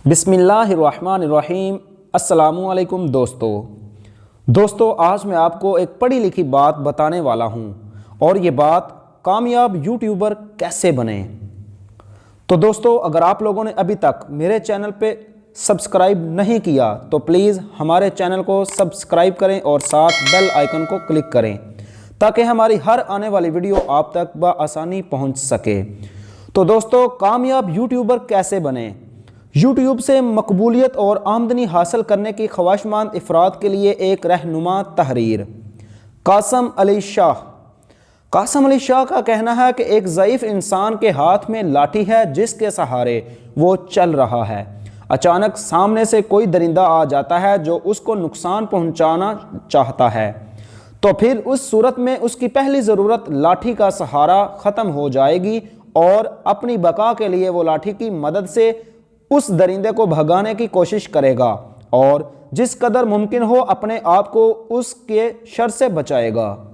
बिस्मिल्लाहिर्रहमानिर्रहीम। अस्सलामुअलैकुम दोस्तों, आज मैं आपको एक पढ़ी लिखी बात बताने वाला हूँ और ये बात कामयाब यूट्यूबर कैसे बने। तो दोस्तों, अगर आप लोगों ने अभी तक मेरे चैनल पे सब्सक्राइब नहीं किया तो प्लीज़ हमारे चैनल को सब्सक्राइब करें और साथ बेल आइकन को क्लिक करें ताकि हमारी हर आने वाली वीडियो आप तक बआसानी पहुँच सके। तो दोस्तों, कामयाब यूट्यूबर कैसे बने। यूट्यूब से मकबूलियत और आमदनी हासिल करने की ख्वाहिशमंद अफराद के लिए एक रहनुमा तहरीर। कासम अली शाह का कहना है कि एक ज़ईफ़ इंसान के हाथ में लाठी है जिसके सहारे वो चल रहा है। अचानक सामने से कोई दरिंदा आ जाता है जो उसको नुकसान पहुंचाना चाहता है, तो फिर उस सूरत में उसकी पहली ज़रूरत लाठी का सहारा ख़त्म हो जाएगी और अपनी बका के लिए वो लाठी की मदद से उस दरिंदे को भगाने की कोशिश करेगा और जिस कदर मुमकिन हो अपने आप को उसके शर से बचाएगा।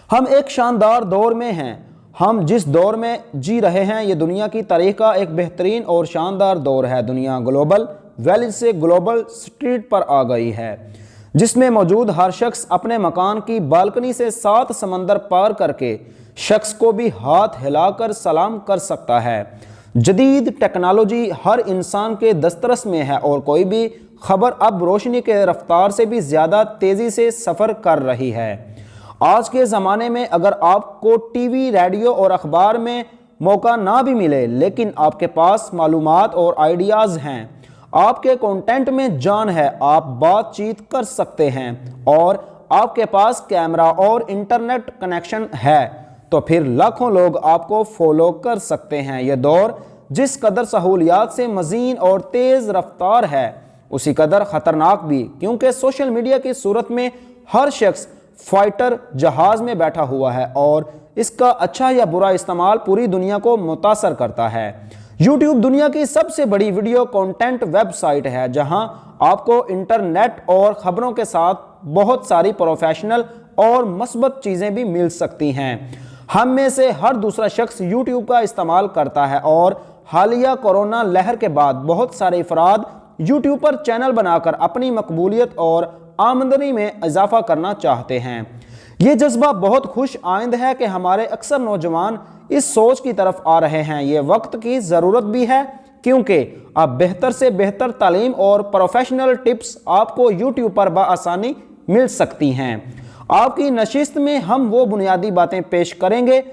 हम एक शानदार दौर में हैं। हम जिस दौर में जी रहे हैं ये दुनिया की तारीख का एक बेहतरीन और शानदार दौर है। दुनिया ग्लोबल विलेज से ग्लोबल स्ट्रीट पर आ गई है, जिसमें मौजूद हर शख्स अपने मकान की बालकनी से 7 समंदर पार करके शख्स को भी हाथ हिलाकर सलाम कर सकता है। जदीद टेक्नोलॉजी हर इंसान के दस्तरस में है और कोई भी खबर अब रोशनी के रफ्तार से भी ज़्यादा तेज़ी से सफ़र कर रही है। आज के ज़माने में अगर आपको टीवी, रेडियो और अखबार में मौका ना भी मिले लेकिन आपके पास मालूमात और आइडियाज़ हैं, आपके कंटेंट में जान है, आप बातचीत कर सकते हैं और आपके पास कैमरा और इंटरनेट कनेक्शन है, तो फिर लाखों लोग आपको फॉलो कर सकते हैं। यह दौर जिस कदर सहूलियात से मज़ीन और तेज़ रफ्तार है उसी कदर ख़तरनाक भी, क्योंकि सोशल मीडिया की सूरत में हर शख्स फाइटर जहाज़ में बैठा हुआ है और इसका अच्छा या बुरा इस्तेमाल पूरी दुनिया को मुतासर करता है। यूट्यूब दुनिया की सबसे बड़ी वीडियो कंटेंट वेबसाइट है जहां आपको इंटरनेट और ख़बरों के साथ बहुत सारी प्रोफेशनल और मस्बत चीज़ें भी मिल सकती हैं। हम में से हर दूसरा शख्स यूट्यूब का इस्तेमाल करता है और हालिया कोरोना लहर के बाद बहुत सारे अफराद यूट्यूब पर चैनल बनाकर अपनी मकबूलियत और आमदनी में इजाफा करना चाहते हैं। ये जज्बा बहुत खुश आइंद है कि हमारे अक्सर नौजवान इस सोच की तरफ आ रहे हैं। ये वक्त की ज़रूरत भी है क्योंकि अब बेहतर से बेहतर तालीम और प्रोफेशनल टिप्स आपको यूट्यूब पर बआसानी मिल सकती हैं। आपकी नशिस्त में हम वो बुनियादी बातें पेश करेंगे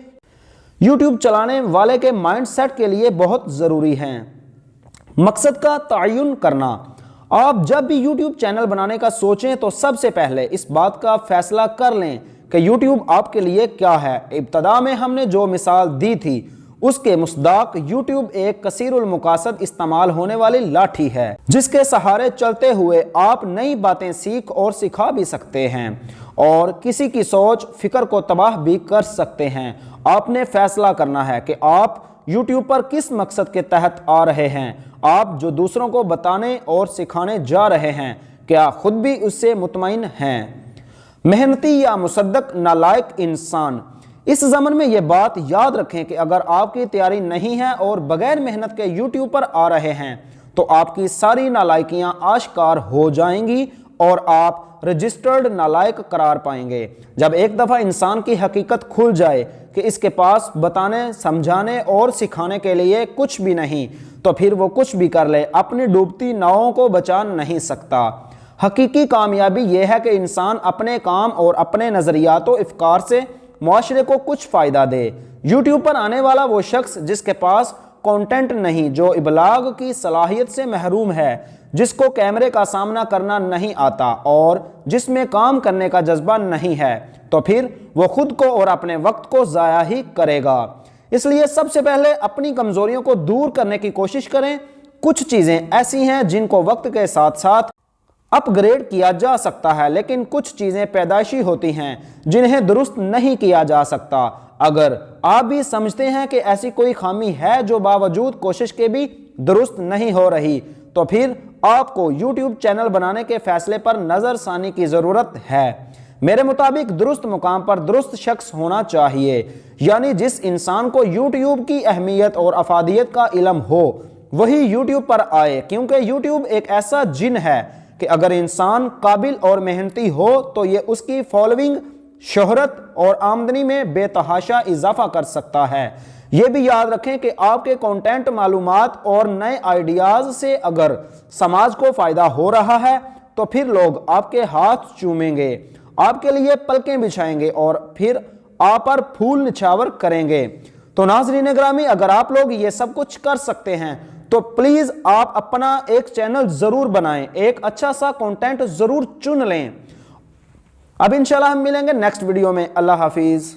यूट्यूब चलाने वाले के माइंडसेट के लिए बहुत ज़रूरी हैं। मकसद का तयन करना। आप जब भी यूट्यूब चैनल बनाने का सोचें तो सबसे पहले इस बात का फैसला कर लें कि यूट्यूब आपके लिए क्या है। इब्तदा में हमने जो मिसाल दी थी उसके मुस्दाक यूट्यूब एक कसीरुल मुकासद इस्तेमाल होने वाली लाठी है जिसके सहारे चलते हुए आप नई बातें सीख और सिखा भी सकते हैं और किसी की सोच फिक्र को तबाह भी कर सकते हैं। आपने फैसला करना है कि आप यूट्यूब पर किस मकसद के तहत आ रहे हैं। आप जो दूसरों को बताने और सिखाने जा रहे हैं, क्या खुद भी उससे मुतमईन हैं। मेहनती या मुसद्दक नालायक इंसान। इस ज़मन में ये बात याद रखें कि अगर आपकी तैयारी नहीं है और बगैर मेहनत के यूट्यूब पर आ रहे हैं तो आपकी सारी नालायकियां आश्कार हो जाएंगी और आप रजिस्टर्ड नालायक करार पाएंगे। जब एक दफ़ा इंसान की हकीकत खुल जाए कि इसके पास बताने, समझाने और सिखाने के लिए कुछ भी नहीं, तो फिर वो कुछ भी कर ले, अपनी डूबती नावों को बचा नहीं सकता। हकीकी कामयाबी यह है कि इंसान अपने काम और अपने नज़रियात और अफकार से माशरे को कुछ फ़ायदा दे। यूट्यूब पर आने वाला वो शख्स जिसके पास कंटेंट नहीं, जो इबलाग की सलाहियत से महरूम है, जिसको कैमरे का सामना करना नहीं आता और जिसमें काम करने का जज्बा नहीं है, तो फिर वो खुद को और अपने वक्त को ज़ाया ही करेगा। इसलिए सबसे पहले अपनी कमज़ोरियों को दूर करने की कोशिश करें। कुछ चीज़ें ऐसी हैं जिनको वक्त के साथ साथ अपग्रेड किया जा सकता है, लेकिन कुछ चीज़ें पैदाइशी होती हैं जिन्हें दुरुस्त नहीं किया जा सकता। अगर आप भी समझते हैं कि ऐसी कोई खामी है जो बावजूद कोशिश के भी दुरुस्त नहीं हो रही, तो फिर आपको YouTube चैनल बनाने के फैसले पर नज़रसानी की ज़रूरत है। मेरे मुताबिक दुरुस्त मुकाम पर दुरुस्त शख्स होना चाहिए, यानी जिस इंसान को YouTube की अहमियत और अफादियत का इल्म हो, वही यूट्यूब पर आए, क्योंकि यूट्यूब एक ऐसा जिन है कि अगर इंसान काबिल और मेहनती हो तो ये उसकी फॉलोइंग, शोहरत और आमदनी में बेतहाशा इजाफा कर सकता है। ये भी याद रखें कि आपके कंटेंट, मालूमात और नए आइडियाज से अगर समाज को फायदा हो रहा है तो फिर लोग आपके हाथ चूमेंगे, आपके लिए पलकें बिछाएंगे और फिर आप पर फूल निछावर करेंगे। तो नाज़रीन ग्रामी, अगर आप लोग ये सब कुछ कर सकते हैं तो प्लीज आप अपना एक चैनल जरूर बनाएं, एक अच्छा सा कंटेंट जरूर चुन लें। अब इंशाल्लाह हम मिलेंगे नेक्स्ट वीडियो में। अल्लाह हाफिज।